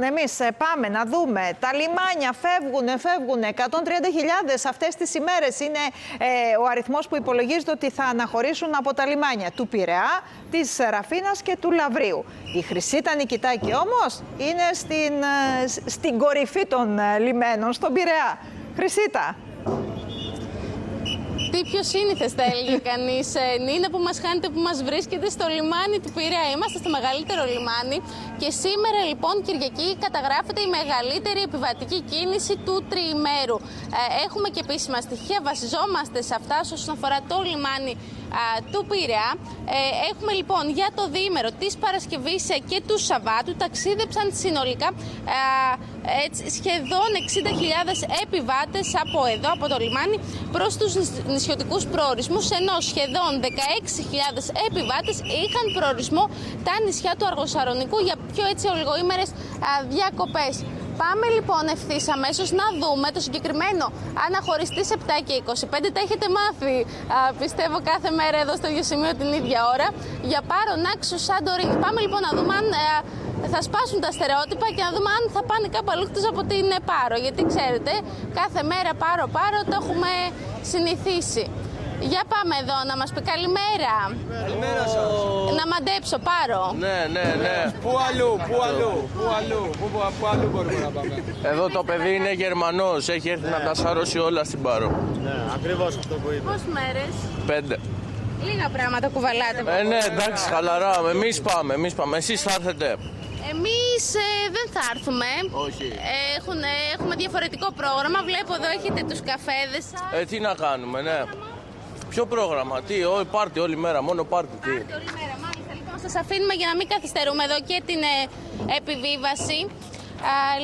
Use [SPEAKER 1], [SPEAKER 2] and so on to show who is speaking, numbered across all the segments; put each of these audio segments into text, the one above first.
[SPEAKER 1] Εμείς πάμε να δούμε τα λιμάνια φεύγουν 130.000 αυτές τις ημέρες. Είναι ο αριθμός που υπολογίζεται ότι θα αναχωρήσουν από τα λιμάνια του Πειραιά, της Ραφίνας και του Λαβρίου. Η Χρυσίτα Νικητάκη όμως είναι στην κορυφή των λιμένων, στον Πειραιά. Χρυσίτα.
[SPEAKER 2] Τι πιο σύνηθες θα έλεγε κανείς, Νίνα, που μας χάνετε, που μας βρίσκεται στο λιμάνι του Πειραιά. Είμαστε στο μεγαλύτερο λιμάνι και σήμερα λοιπόν Κυριακή καταγράφεται η μεγαλύτερη επιβατική κίνηση του τριημέρου. Έχουμε και επίσημα στοιχεία, βασιζόμαστε σε αυτά όσον αφορά το λιμάνι του Πειραιά. Έχουμε λοιπόν για το διήμερο της Παρασκευής και του Σαββάτου ταξίδεψαν συνολικά σχεδόν 60.000 επιβάτες από εδώ, από το λιμάνι, προς τους νησιωτικούς προορισμούς, ενώ σχεδόν 16.000 επιβάτες είχαν προορισμό τα νησιά του Αργοσαρονικού για πιο ολιγοήμερες διακοπές. Πάμε λοιπόν ευθύς αμέσως να δούμε το συγκεκριμένο αναχωριστή 7 και 25. Τα έχετε μάθει, πιστεύω, κάθε μέρα εδώ στο ίδιο σημείο την ίδια ώρα. Για Πάρο, Νάξο, Σαντορίνη. Πάμε λοιπόν να δούμε αν θα σπάσουν τα στερεότυπα και να δούμε αν θα πάνε κάπου αλλού εκτός από την Πάρο. Γιατί ξέρετε, κάθε μέρα Πάρο, το έχουμε συνηθίσει. Για πάμε εδώ να μας πει καλημέρα.
[SPEAKER 3] Καλημέρα σας.
[SPEAKER 2] Να μαντέψω, Πάρο.
[SPEAKER 3] Ναι. Πού αλλού μπορούμε να πάμε?
[SPEAKER 4] Εδώ το παιδί είναι Γερμανός, έχει έρθει να τα σαρώσει όλα στην Πάρο.
[SPEAKER 3] Ναι, ακριβώς αυτό που είπε.
[SPEAKER 2] Πόσες μέρες?
[SPEAKER 4] 5.
[SPEAKER 2] Λίγα πράγματα κουβαλάτε.
[SPEAKER 4] Ναι, εντάξει, χαλαρά. Εμείς πάμε. Εσείς θα έρθετε?
[SPEAKER 2] Εμείς δεν θα έρθουμε.
[SPEAKER 4] Όχι.
[SPEAKER 2] Έχουμε διαφορετικό πρόγραμμα. Βλέπω εδώ έχετε τους καφέδες σας.
[SPEAKER 4] Τι να κάνουμε, ναι. Ποιο πρόγραμμα, πάρτι όλη μέρα, μόνο πάρτι, τι.
[SPEAKER 2] Πάρτι όλη μέρα, μάλιστα. Λοιπόν, σας αφήνουμε για να μην καθυστερούμε εδώ και την επιβίβαση.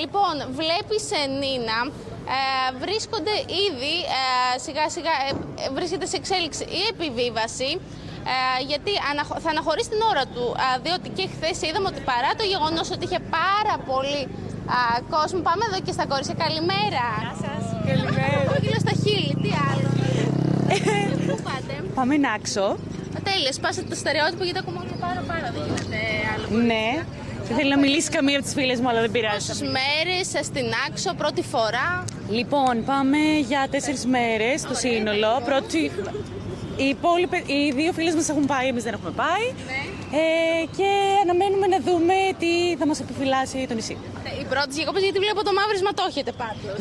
[SPEAKER 2] Λοιπόν, βλέπεις, Νίνα, βρίσκονται ήδη σιγά σιγά, βρίσκεται σε εξέλιξη η επιβίβαση. Γιατί θα αναχωρήσει την ώρα του, διότι και χθες είδαμε ότι παρά το γεγονός ότι είχε πάρα πολύ κόσμο, πάμε εδώ και στα κορίτσια. Καλημέρα.
[SPEAKER 5] Γεια σας. Καλημέρα.
[SPEAKER 2] Κόκκινο στα χείλη, τι άλλο? Πού πάτε?
[SPEAKER 5] Πάμε Νάξο.
[SPEAKER 2] Τέλεια, σπάσατε το στερεότυπο γιατί ακόμα Πάρο, δεν γίνεται άλλο.
[SPEAKER 5] Ναι. Δεν θέλει να μιλήσει καμία από τις φίλες μου, αλλά δεν πειράζει.
[SPEAKER 2] Πόσες μέρες στην Άξο, πρώτη φορά?
[SPEAKER 5] Λοιπόν, πάμε για 4 μέρες το σύνολο. Οι δύο φίλες μας έχουν πάει, εμείς δεν έχουμε πάει.
[SPEAKER 2] Ναι.
[SPEAKER 5] Και αναμένουμε να δούμε τι θα μας επιφυλάσει το νησί.
[SPEAKER 2] Οι πρώτες διακοπές, γιατί βλέπω το μαύρισμα το έχετε πάντως.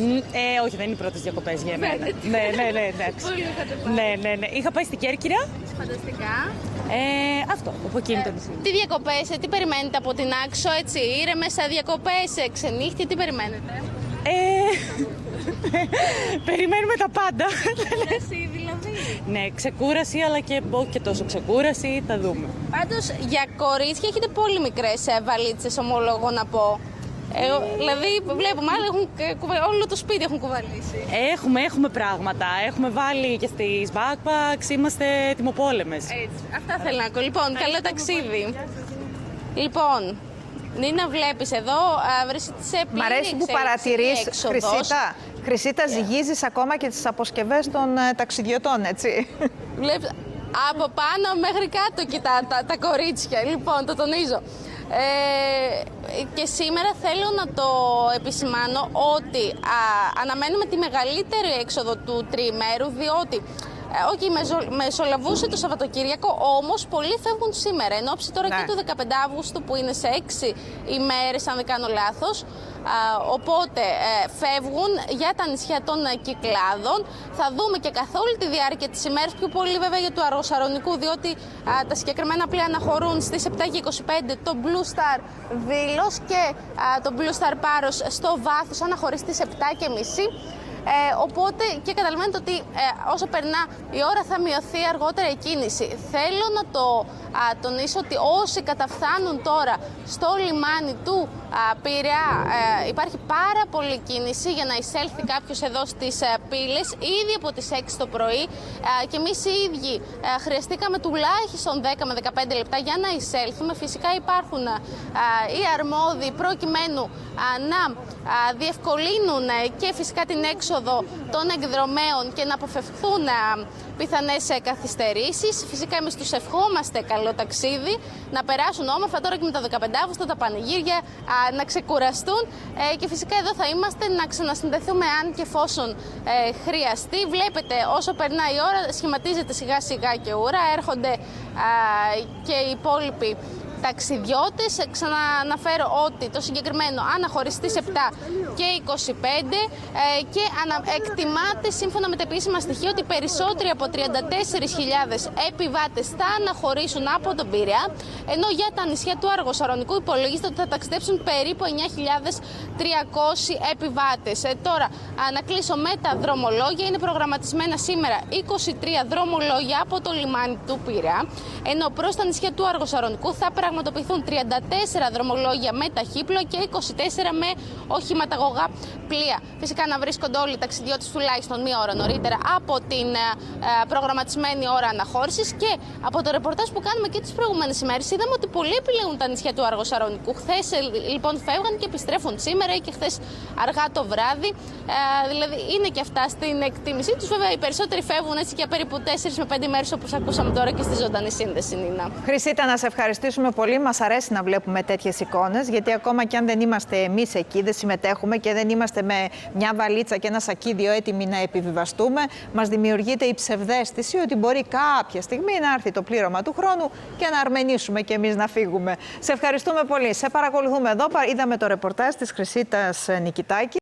[SPEAKER 5] Όχι, δεν είναι οι πρώτες διακοπές για εμένα. Ναι, εντάξει.
[SPEAKER 2] Πολύ είχατε πάει.
[SPEAKER 5] Ναι. Είχα πάει στην Κέρκυρα.
[SPEAKER 2] Φανταστικά.
[SPEAKER 5] Αυτό, από εκείνη το νησί.
[SPEAKER 2] Τι διακοπές, τι περιμένετε από την Άξο, έτσι, ήρεμες διακοπές, ξενύχτη, τι περιμένετε?
[SPEAKER 5] Περιμένουμε τα πάντα.
[SPEAKER 2] Ξεκούραση δηλαδή.
[SPEAKER 5] Ναι, ξεκούραση, αλλά και όχι και τόσο ξεκούραση, θα δούμε.
[SPEAKER 2] Πάντως για κορίτσια έχετε πολύ μικρές βαλίτσες, ομολογώ να πω. Δηλαδή βλέπουμε άλλοι όλο το σπίτι έχουν κουβαλήσει.
[SPEAKER 5] Έχουμε πράγματα. Έχουμε βάλει και στις backpacks, είμαστε τιμοπόλεμες.
[SPEAKER 2] Έτσι, αυτά θέλω να ακούω. Λοιπόν, καλό ταξίδι. Λοιπόν, Νίνα, βλέπεις εδώ, βρίσκεται σε πλήρη.
[SPEAKER 1] Μ' αρέσει που παρατηρείς, Χρυσίτα, ζυγίζεις ακόμα και τις αποσκευές των ταξιδιωτών, έτσι.
[SPEAKER 2] Βλέπεις, από πάνω μέχρι κάτω κοιτά τα κορίτσια. Λοιπόν, το τονίζω. Και σήμερα θέλω να το επισημάνω ότι αναμένουμε τη μεγαλύτερη έξοδο του τριημέρου, διότι μεσολαβούσε το Σαββατοκύριακο, όμως πολλοί φεύγουν σήμερα. Εν ώψη τώρα και του 15 Αύγουστου που είναι σε 6 ημέρες, αν δεν κάνω λάθος. Οπότε φεύγουν για τα νησιά των Κυκλάδων. Θα δούμε και καθ' όλη τη διάρκεια της ημέρας, πιο πολύ βέβαια για του Αργοσαρονικού, διότι τα συγκεκριμένα πλοία αναχωρούν στις 7 και 25 το Blue Star Δήλος και το Blue Star Πάρος στο βάθος αναχωρεί στις 7:30. Οπότε και καταλαβαίνετε ότι όσο περνά η ώρα θα μειωθεί αργότερα η κίνηση. Θέλω να το τονίσω ότι όσοι καταφθάνουν τώρα στο λιμάνι του Πειραιά υπάρχει πάρα πολλή κίνηση για να εισέλθει κάποιος εδώ στις πύλες ήδη από τις 6 το πρωί και εμείς οι ίδιοι χρειαστήκαμε τουλάχιστον 10 με 15 λεπτά για να εισέλθουμε. Φυσικά υπάρχουν οι αρμόδιοι προκειμένου να διευκολύνουν και φυσικά την έξοδο των εκδρομέων και να αποφευχθούν πιθανές καθυστερήσεις. Φυσικά εμείς τους ευχόμαστε καλό καλό ταξίδι, να περάσουν όμορφα τώρα και με το 15 Αύγουστο, τα πανηγύρια, να ξεκουραστούν και φυσικά εδώ θα είμαστε να ξανασυνδεθούμε αν και εφόσον χρειαστεί. Βλέπετε όσο περνάει η ώρα σχηματίζεται σιγά σιγά και ουρά, έρχονται και οι υπόλοιποι ταξιδιώτες. Ξανααναφέρω ότι το συγκεκριμένο αναχωριστεί σε 7 και 25 και εκτιμάται σύμφωνα με τα επίσημα στοιχεία ότι περισσότεροι από 34.000 επιβάτες θα αναχωρήσουν από τον Πειραιά, ενώ για τα νησιά του Αργοσαρονικού υπολογίζεται ότι θα ταξιδέψουν περίπου 9.300 επιβάτες. Τώρα, να κλείσω με τα δρομολόγια. Είναι προγραμματισμένα σήμερα 23 δρομολόγια από το λιμάνι του Πειραιά, ενώ προς τα νησιά του Αργοσαρονικού θα πραγματοποιηθούν 34 δρομολόγια με ταχύπλοα και 24 με οχηματαγωγά πλοία. Φυσικά να βρίσκονται όλοι οι ταξιδιώτες τουλάχιστον μία ώρα νωρίτερα από την προγραμματισμένη ώρα αναχώρησης. Και από το ρεπορτάζ που κάνουμε και τις προηγούμενες ημέρες είδαμε ότι πολλοί επιλέγουν τα νησιά του Αργοσαρονικού. Χθες λοιπόν φεύγαν και επιστρέφουν σήμερα ή και χθες αργά το βράδυ. Δηλαδή είναι και αυτά στην εκτίμησή τους. Βέβαια οι περισσότεροι φεύγουν έτσι για περίπου 4 με 5 μέρες, όπως ακούσαμε τώρα και στη ζωντανή σύνδεση, Νίνα.
[SPEAKER 1] Χρυσίτα, να σε ευχαριστήσουμε πολύ. Μας αρέσει να βλέπουμε τέτοιες εικόνες, γιατί ακόμα και αν δεν είμαστε εμείς εκεί, δεν συμμετέχουμε και δεν είμαστε με μια βαλίτσα και ένα σακίδιο έτοιμοι να επιβιβαστούμε, μας δημιουργείται η ψευδαίσθηση ότι μπορεί κάποια στιγμή να έρθει το πλήρωμα του χρόνου και να αρμενήσουμε και εμείς να φύγουμε. Σε ευχαριστούμε πολύ. Σε παρακολουθούμε εδώ. Είδαμε το ρεπορτάζ της Χρυσίτας Νικητάκη.